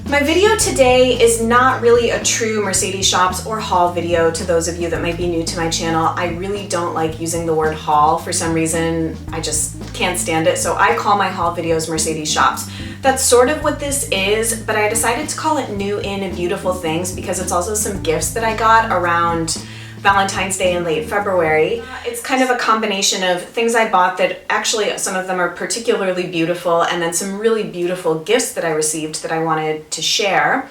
My video today is not really a true Mercedes shops or haul video. To those of you that might be new to my channel, I really don't like using the word haul. For some reason, I just can't stand it. So I call my haul videos Mercedes shops. That's sort of what this is, but I decided to call it New In and Beautiful Things because it's also some gifts that I got around Valentine's Day in late February. It's kind of a combination of things I bought that actually some of them are particularly beautiful, and then some really beautiful gifts that I received that I wanted to share.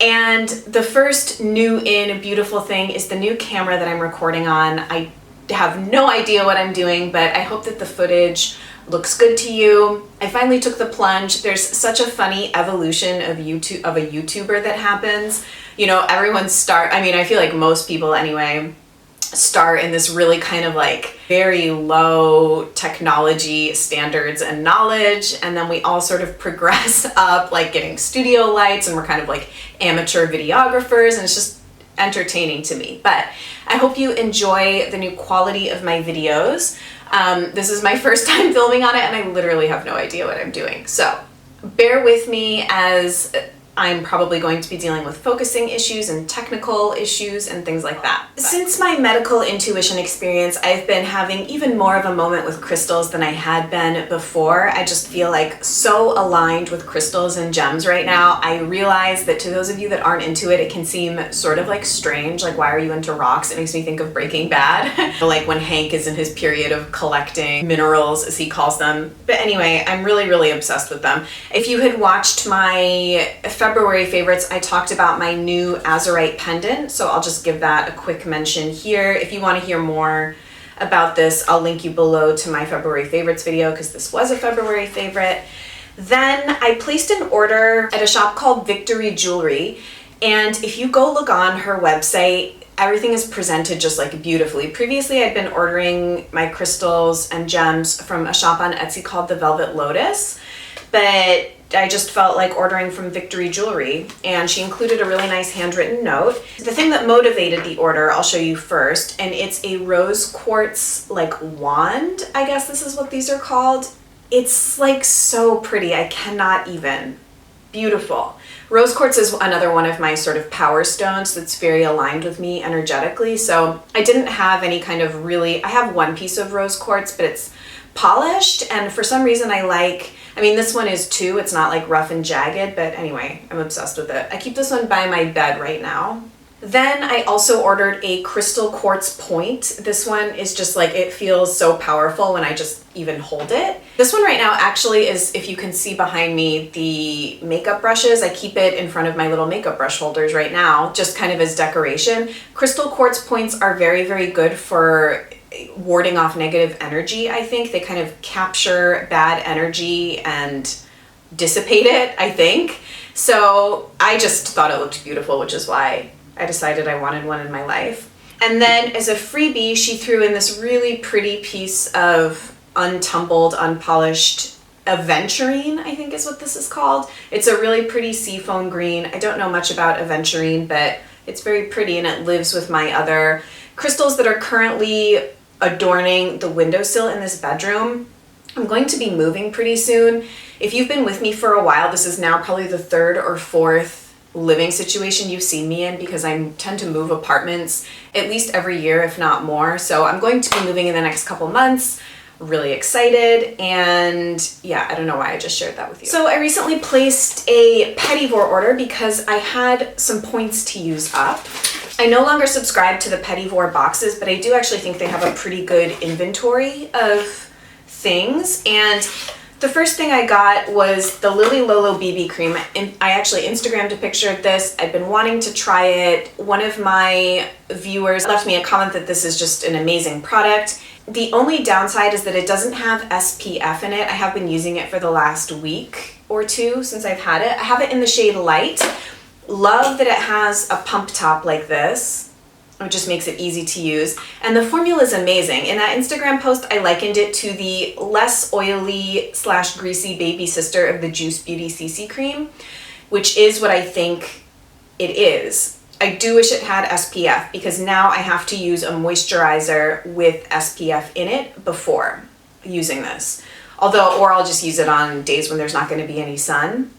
And the first new in beautiful thing is the new camera that I'm recording on. I have no idea what I'm doing, but I hope that the footage looks good to you. I finally took the plunge. There's such a funny evolution of a YouTuber that happens. You know, everyone I feel like most people anyway, start in this really kind of like very low technology standards and knowledge, and then we all sort of progress up, like getting studio lights, and we're kind of like amateur videographers, and it's just entertaining to me. But I hope you enjoy the new quality of my videos. This is my first time filming on it, and I literally have no idea what I'm doing. So bear with me as I'm probably going to be dealing with focusing issues and technical issues and things like that. Since my medical intuition experience, I've been having even more of a moment with crystals than I had been before. I just feel like so aligned with crystals and gems right now. I realize that to those of you that aren't into it, it can seem sort of like strange, like why are you into rocks? It makes me think of Breaking Bad, like when Hank is in his period of collecting minerals, as he calls them. But anyway, I'm really, really obsessed with them. If you had watched my February favorites, I talked about my new azurite pendant, so I'll just give that a quick mention here. If you want to hear more about this, I'll link you below to my February favorites video because this was a February favorite. Then I placed an order at a shop called Victory Jewelry, and if you go look on her website, everything is presented just like beautifully. Previously, I'd been ordering my crystals and gems from a shop on Etsy called The Velvet Lotus, but I just felt like ordering from Victory Jewelry, and she included a really nice handwritten note. The thing that motivated the order, I'll show you first, and it's a rose quartz like wand, I guess this is what these are called. It's like so pretty, I cannot even. Beautiful. Rose quartz is another one of my sort of power stones that's very aligned with me energetically, so I didn't have any kind of I have one piece of rose quartz, but it's polished, and for some reason this one is too, it's not like rough and jagged, but anyway, I'm obsessed with it. I keep this one by my bed right now. Then I also ordered a crystal quartz point. This one is just like, it feels so powerful when I just even hold it. This one right now actually is, if you can see behind me, the makeup brushes. I keep it in front of my little makeup brush holders right now, just kind of as decoration. Crystal quartz points are very, very good for warding off negative energy. I think they kind of capture bad energy and dissipate it, I think. So I just thought it looked beautiful, which is why I decided I wanted one in my life. And then as a freebie, she threw in this really pretty piece of untumbled, unpolished aventurine, I think is what this is called. It's a really pretty seafoam green. I don't know much about aventurine, but it's very pretty, and it lives with my other crystals that are currently adorning the windowsill in this bedroom. I'm going to be moving pretty soon. If you've been with me for a while, this is now probably the third or fourth living situation you've seen me in, because I tend to move apartments at least every year, if not more. So I'm going to be moving in the next couple months. Really excited, and yeah, I don't know why I just shared that with you. So I recently placed a Vore order because I had some points to use up. I no longer subscribe to the Vore boxes, but I do actually think they have a pretty good inventory of things. And the first thing I got was the Lily Lolo BB cream. I actually Instagrammed a picture of this. I've been wanting to try it. One of my viewers left me a comment that this is just an amazing product. The only downside is that it doesn't have SPF in it. I have been using it for the last week or two since I've had it. I have it in the shade Light. Love that it has a pump top like this. It just makes it easy to use. And the formula is amazing. In that Instagram post, I likened it to the less oily / greasy baby sister of the Juice Beauty CC cream, which is what I think it is. I do wish it had SPF, because now I have to use a moisturizer with SPF in it before using this. Or I'll just use it on days when there's not going to be any sun.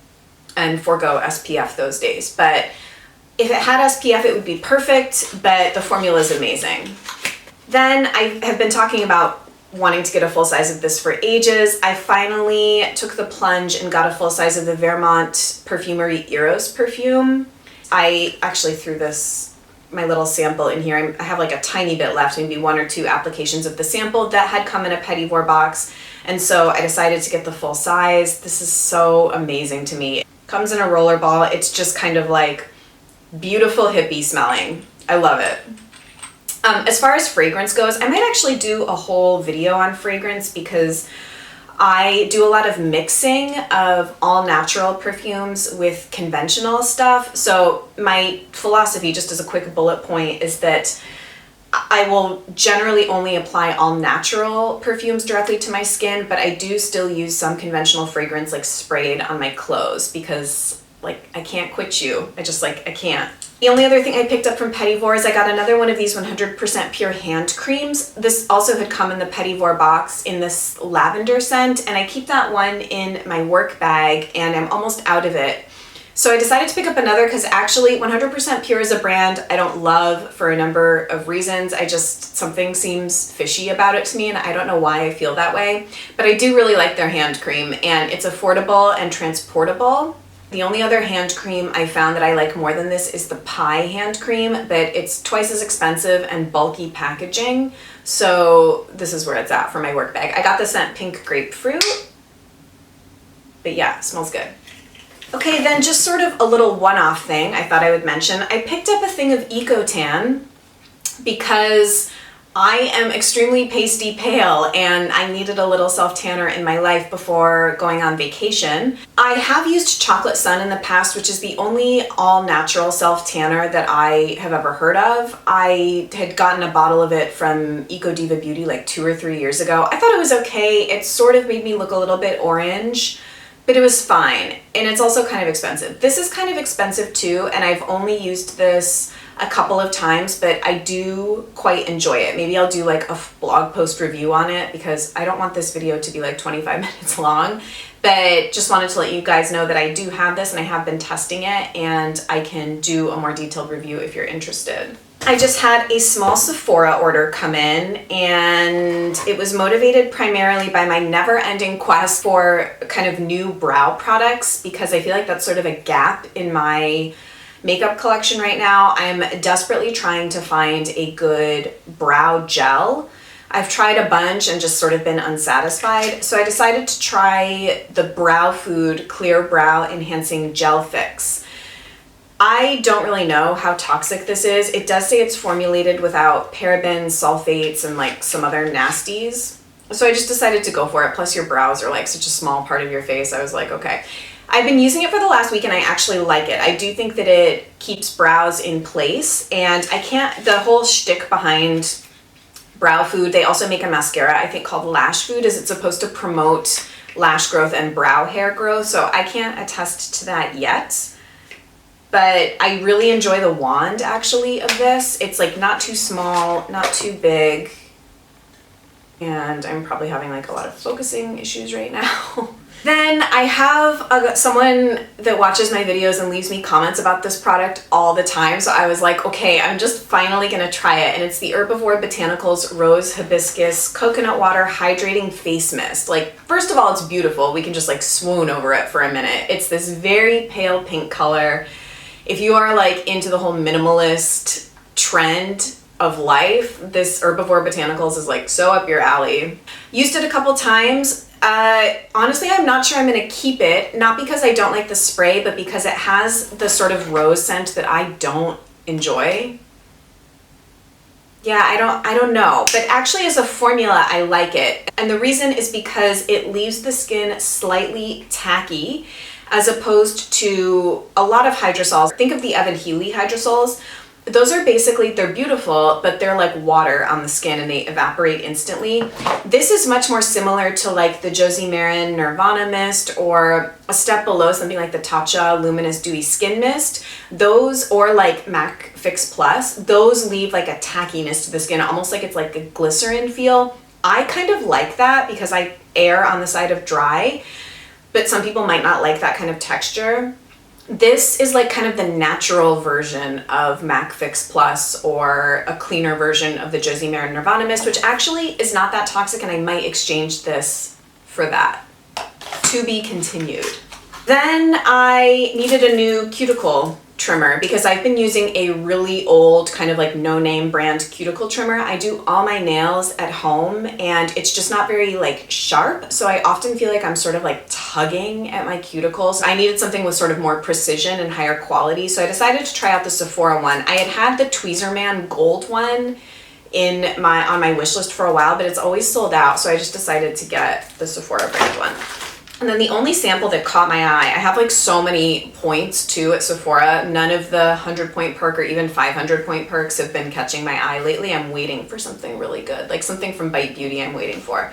and forego SPF those days. But if it had SPF, it would be perfect, but the formula is amazing. Then I have been talking about wanting to get a full size of this for ages. I finally took the plunge and got a full size of the Vermont Perfumery Eros perfume. I actually threw my little sample in here. I have like a tiny bit left, maybe 1 or 2 applications of the sample that had come in a Petit Vore box. And so I decided to get the full size. This is so amazing to me. It comes in a roller ball. It's just kind of like beautiful hippie smelling. I love it. As far as fragrance goes, I might actually do a whole video on fragrance because I do a lot of mixing of all natural perfumes with conventional stuff. So my philosophy, just as a quick bullet point, is that I will generally only apply all natural perfumes directly to my skin, but I do still use some conventional fragrance like sprayed on my clothes because like I can't quit you. I can't. The only other thing I picked up from Petit Vore is I got another one of these 100% pure hand creams. This also had come in the Petit Vore box in this lavender scent, and I keep that one in my work bag and I'm almost out of it. So I decided to pick up another because actually 100% Pure is a brand I don't love for a number of reasons. Something seems fishy about it to me and I don't know why I feel that way. But I do really like their hand cream and it's affordable and transportable. The only other hand cream I found that I like more than this is the Pie hand cream, but it's twice as expensive and bulky packaging. So this is where it's at for my work bag. I got the scent Pink Grapefruit, but yeah, smells good. Okay, then just sort of a little one-off thing I thought I would mention. I picked up a thing of Eco-Tan because I am extremely pasty pale and I needed a little self-tanner in my life before going on vacation. I have used Chocolate Sun in the past, which is the only all-natural self-tanner that I have ever heard of. I had gotten a bottle of it from Eco Diva Beauty like 2 or 3 years ago. I thought it was okay. It sort of made me look a little bit orange, but it was fine. And it's also kind of expensive. This is kind of expensive too, and I've only used this a couple of times, but I do quite enjoy it. Maybe I'll do like a blog post review on it because I don't want this video to be like 25 minutes long, but just wanted to let you guys know that I do have this and I have been testing it and I can do a more detailed review if you're interested. I just had a small Sephora order come in and it was motivated primarily by my never-ending quest for kind of new brow products because I feel like that's sort of a gap in my makeup collection right now. I'm desperately trying to find a good brow gel. I've tried a bunch and just sort of been unsatisfied. So I decided to try the Brow Food Clear Brow Enhancing Gel Fix. I don't really know how toxic this is. It does say it's formulated without parabens, sulfates, and like some other nasties. So I just decided to go for it. Plus your brows are like such a small part of your face. I was like, okay. I've been using it for the last week and I actually like it. I do think that it keeps brows in place and the whole shtick behind Brow Food, they also make a mascara I think called Lash Food, is it's supposed to promote lash growth and brow hair growth. So I can't attest to that yet. But I really enjoy the wand actually of this. It's like not too small, not too big. And I'm probably having like a lot of focusing issues right now. Then I have someone that watches my videos and leaves me comments about this product all the time. So I was like, okay, I'm just finally gonna try it. And it's the Vore Botanicals Rose Hibiscus Coconut Water Hydrating Face Mist. Like, first of all, it's beautiful. We can just like swoon over it for a minute. It's this very pale pink color. If you are like into the whole minimalist trend of life, this Vore Botanicals is like so up your alley. Used it a couple times. Honestly, I'm not sure I'm gonna keep it, not because I don't like the spray, but because it has the sort of rose scent that I don't enjoy. Yeah, I don't know, but actually as a formula, I like it. And the reason is because it leaves the skin slightly tacky, as opposed to a lot of hydrosols. Think of the Evan Healy hydrosols. Those are basically, they're beautiful, but they're like water on the skin and they evaporate instantly. This is much more similar to like the Josie Maran Nirvana Mist, or a step below, something like the Tatcha Luminous Dewy Skin Mist. Those, or like MAC Fix Plus, those leave like a tackiness to the skin, almost like it's like a glycerin feel. I kind of like that because I err on the side of dry, but some people might not like that kind of texture. This is like kind of the natural version of MAC Fix Plus, or a cleaner version of the Josie Maran Nirvana Mist, which actually is not that toxic, and I might exchange this for that. To be continued. Then I needed a new cuticle trimmer because I've been using a really old kind of like no-name brand cuticle trimmer. I do all my nails at home and it's just not very like sharp, so I often feel like I'm sort of like tugging at my cuticles. I needed something with sort of more precision and higher quality, so I decided to try out the Sephora one. I had the Tweezerman gold one on my wish list for a while, but it's always sold out, so I just decided to get the Sephora brand one. And then the only sample that caught my eye, I have like so many points too at Sephora. None of the 100-point perk or even 500-point perks have been catching my eye lately. I'm waiting for something really good, like something from Bite Beauty I'm waiting for.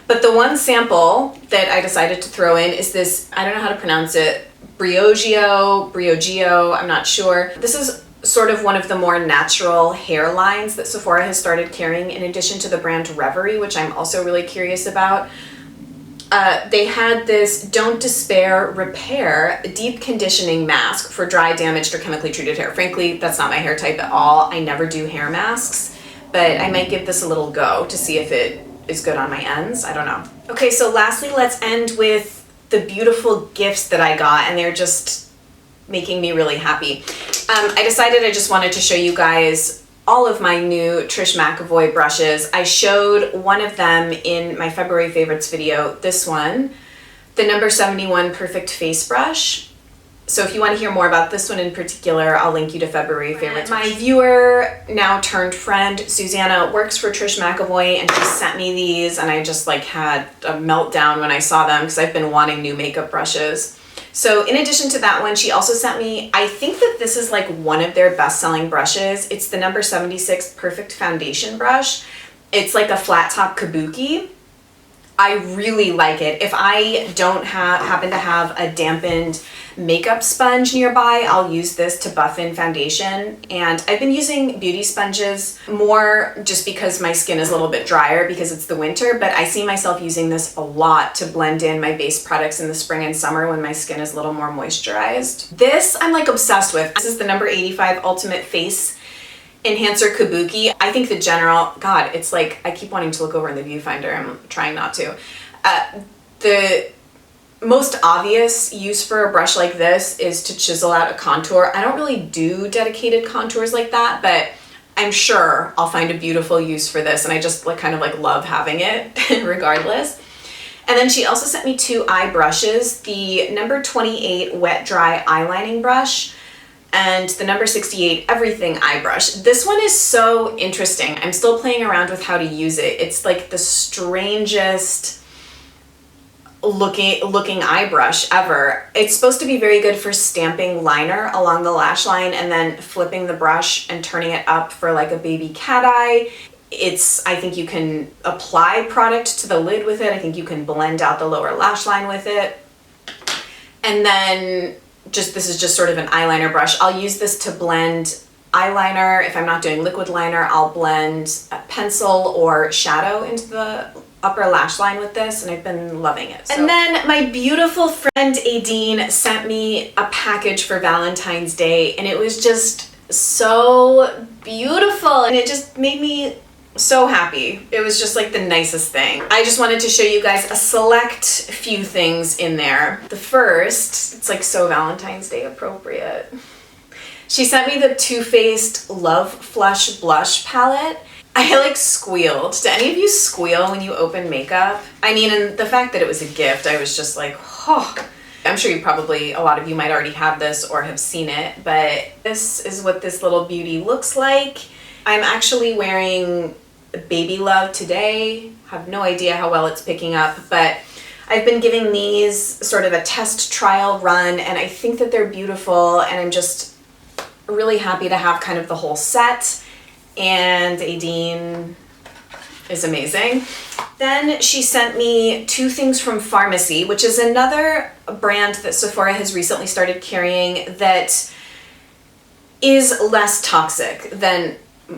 But the one sample that I decided to throw in is this, I don't know how to pronounce it, Briogeo, I'm not sure. This is sort of one of the more natural hair lines that Sephora has started carrying, in addition to the brand Reverie, which I'm also really curious about. They had this Don't Despair Repair Deep Conditioning Mask for dry, damaged, or chemically treated hair. Frankly, that's not my hair type at all. I never do hair masks, but I might give this a little go to see if it is good on my ends. I don't know. Okay, so lastly, let's end with the beautiful gifts that I got, and they're just making me really happy. I decided I just wanted to show you guys all of my new Trish McEvoy brushes. I showed one of them in my February favorites video, this one, the number 71 Perfect Face Brush. So if you want to hear more about this one in particular, I'll link you to February favorites. My viewer, now turned friend, Susanna, works for Trish McEvoy, and she sent me these, and I just like had a meltdown when I saw them because I've been wanting new makeup brushes. So in addition to that one, she also sent me, I think that this is like one of their best-selling brushes. It's the number 76 Perfect Foundation Brush. It's like a flat top kabuki. I really like it. If I don't happen to have a dampened makeup sponge nearby, I'll use this to buff in foundation. And I've been using beauty sponges more just because my skin is a little bit drier because it's the winter, but I see myself using this a lot to blend in my base products in the spring and summer when my skin is a little more moisturized. This I'm like obsessed with. This is the number 85 Ultimate Face Enhancer Kabuki. I think the general, God, it's like, I keep wanting to look over in the viewfinder. I'm trying not to. The most obvious use for a brush like this is to chisel out a contour. I don't really do dedicated contours like that, but I'm sure I'll find a beautiful use for this, and I just like kind of like love having it regardless. And then she also sent me two eye brushes, the number 28 Wet Dry Eyelining Brush and the number 68 Everything Eye Brush. This one is so interesting. I'm still playing around with how to use it. It's like the strangest looking eye brush ever. It's supposed to be very good for stamping liner along the lash line and then flipping the brush and turning it up for like a baby cat eye. I think you can apply product to the lid with it. I think you can blend out the lower lash line with it. And then this is just sort of an eyeliner brush. I'll use this to blend eyeliner. If I'm not doing liquid liner, I'll blend a pencil or shadow into the upper lash line with this, and I've been loving it. So. And then my beautiful friend Adine sent me a package for Valentine's Day, and it was just so beautiful, and it just made me so happy. It was just like the nicest thing. I just wanted to show you guys a select few things in there. The first, it's like so Valentine's Day appropriate. She sent me the Too Faced Love Flush Blush Palette. I like squealed. Do any of you squeal when you open makeup? I mean, and the fact that it was a gift, I was just like, oh. I'm sure a lot of you might already have this or have seen it, but this is what this little beauty looks like. I'm actually wearing Baby Love today. Have no idea how well it's picking up, but I've been giving these sort of a test trial run, and I think that they're beautiful, and I'm just really happy to have kind of the whole set. And Adine is amazing. Then she sent me two things from Pharmacy, which is another brand that Sephora has recently started carrying that is less toxic than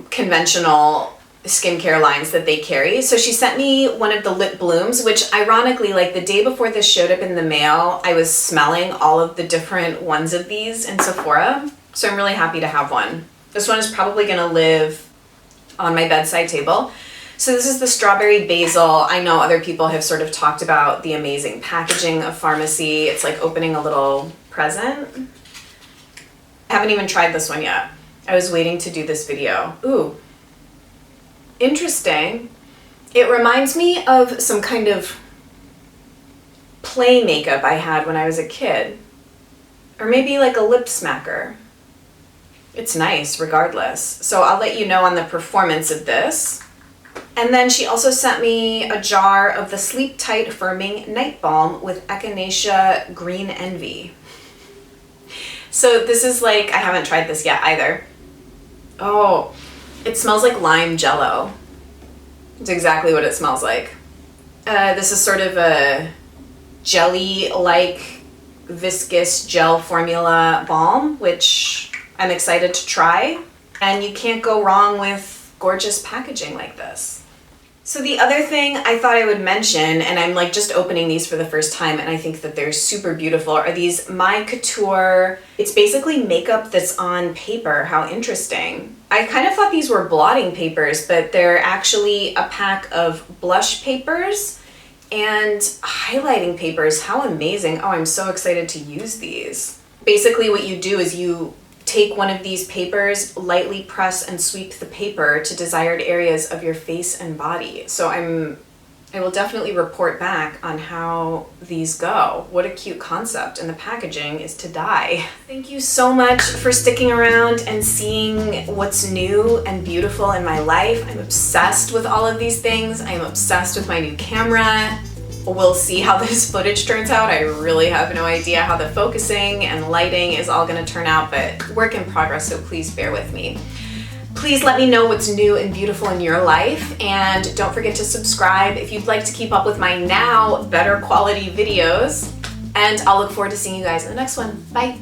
conventional skincare lines that they carry. So she sent me one of the lip blooms, which ironically, like the day before this showed up in the mail, I was smelling all of the different ones of these in Sephora. So I'm really happy to have one. This one is probably gonna live on my bedside table. So this is the strawberry basil. I know other people have sort of talked about the amazing packaging of Pharmacy. It's like opening a little present. I haven't even tried this one yet. I was waiting to do this video. Ooh, interesting. It reminds me of some kind of play makeup I had when I was a kid. Or maybe like a lip smacker. It's nice regardless. So I'll let you know on the performance of this. And then she also sent me a jar of the Sleep Tight Firming Night Balm with Echinacea Green Envy. So this is like, I haven't tried this yet either. Oh, it smells like lime jello. It's exactly what it smells like. This is sort of a jelly-like viscous gel formula balm, which I'm excited to try. And you can't go wrong with gorgeous packaging like this. So the other thing I thought I would mention, and I'm like just opening these for the first time and I think that they're super beautiful, are these My Couture. It's basically makeup that's on paper. How interesting. I kind of thought these were blotting papers, but they're actually a pack of blush papers and highlighting papers. How amazing. Oh, I'm so excited to use these. Basically what you do is you take one of these papers, lightly press and sweep the paper to desired areas of your face and body. So I will definitely report back on how these go. What a cute concept, and the packaging is to die. Thank you so much for sticking around and seeing what's new and beautiful in my life. I'm obsessed with all of these things. I am obsessed with my new camera. We'll see how this footage turns out. I really have no idea how the focusing and lighting is all gonna turn out, but work in progress, so please bear with me. Please let me know what's new and beautiful in your life, and don't forget to subscribe if you'd like to keep up with my now better quality videos, and I'll look forward to seeing you guys in the next one. Bye.